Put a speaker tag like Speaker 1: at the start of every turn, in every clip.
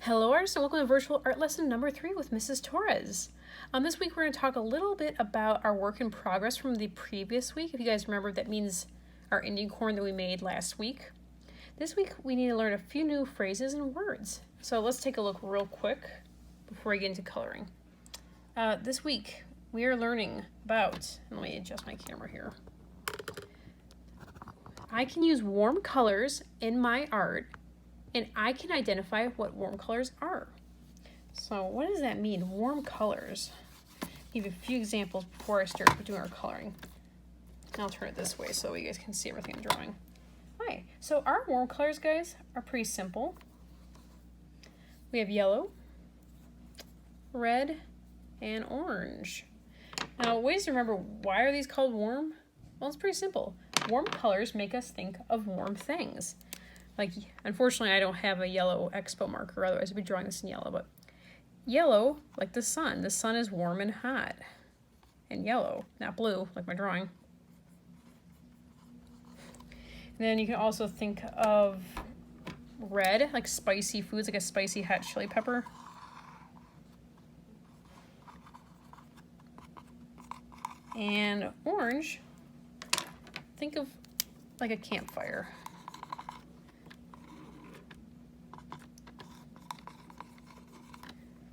Speaker 1: Hello artists and welcome to virtual art lesson number 3 with Mrs. Torres. This week we're going to talk a little bit about our work in progress from the previous week. If you guys remember, that means our Indian corn that we made last week. This week we need to learn a few new phrases and words. So let's take a look real quick before we get into coloring. This week we are learning about, let me adjust my camera here. I can use warm colors in my art, and I can identify what warm colors are. So what does that mean, warm colors? I'll give you a few examples before I start doing our coloring. And I'll turn it this way so you guys can see everything I'm drawing. Alright, so our warm colors, guys, are pretty simple. We have yellow, red, and orange. Now, ways to remember, why are these called warm? Well, it's pretty simple. Warm colors make us think of warm things. Like, unfortunately, I don't have a yellow expo marker, otherwise I'd be drawing this in yellow, but yellow, like the sun. The sun is warm and hot. And yellow, not blue, like my drawing. And then you can also think of red, like spicy foods, like a spicy hot chili pepper. And orange, think of like a campfire.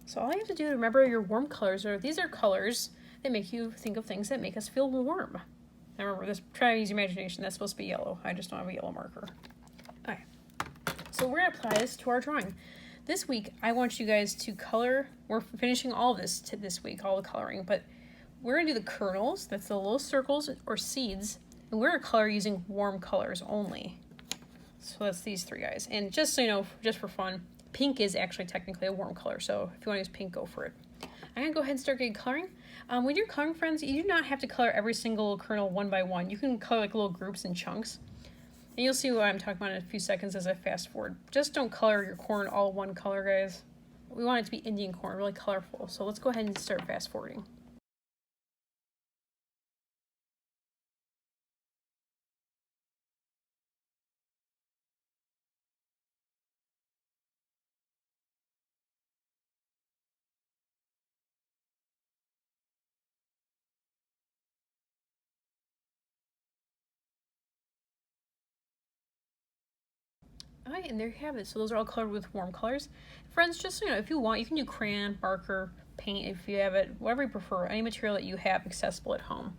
Speaker 1: So all you have to do to remember your warm colors are, these are colors that make you think of things that make us feel warm. Now remember, this, try to use your imagination. That's supposed to be yellow. I just don't have a yellow marker. All right, so we're gonna apply this to our drawing. This week, I want you guys to color. We're finishing all of this this week, all the coloring, but we're gonna do the kernels, that's the little circles or seeds, and we're gonna color using warm colors only. So that's these three guys. And just so you know, just for fun, pink is actually technically a warm color, so if you want to use pink, go for it. I'm going to go ahead and start getting coloring. When you're coloring, friends, you do not have to color every single kernel one by one. You can color like little groups and chunks. And you'll see what I'm talking about in a few seconds as I fast forward. Just don't color your corn all one color, guys. We want it to be Indian corn, really colorful. So let's go ahead and start fast forwarding. Alright, and there you have it. So those are all colored with warm colors. Friends, just so you know, if you want, you can do crayon, marker, paint if you have it, whatever you prefer, any material that you have accessible at home.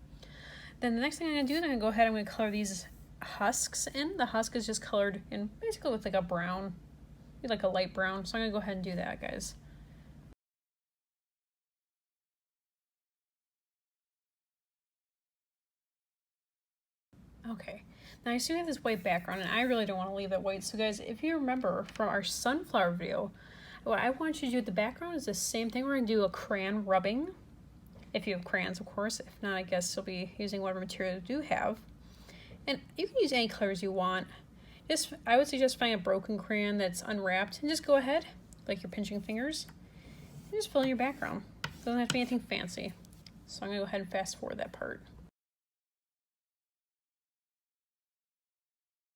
Speaker 1: Then the next thing I'm going to do is I'm going to go ahead and I'm going to color these husks in. The husk is just colored in basically with like a brown, like a light brown. So I'm going to go ahead and do that, guys. Okay, now I see we have this white background and I really don't want to leave that white. So guys, if you remember from our sunflower video, what I want you to do with the background is the same thing. We're going to do a crayon rubbing. If you have crayons, of course. If not, I guess you'll be using whatever material you do have. And you can use any colors you want. I would suggest finding a broken crayon that's unwrapped and just go ahead, like you're pinching fingers, and just fill in your background. It doesn't have to be anything fancy. So I'm going to go ahead and fast forward that part.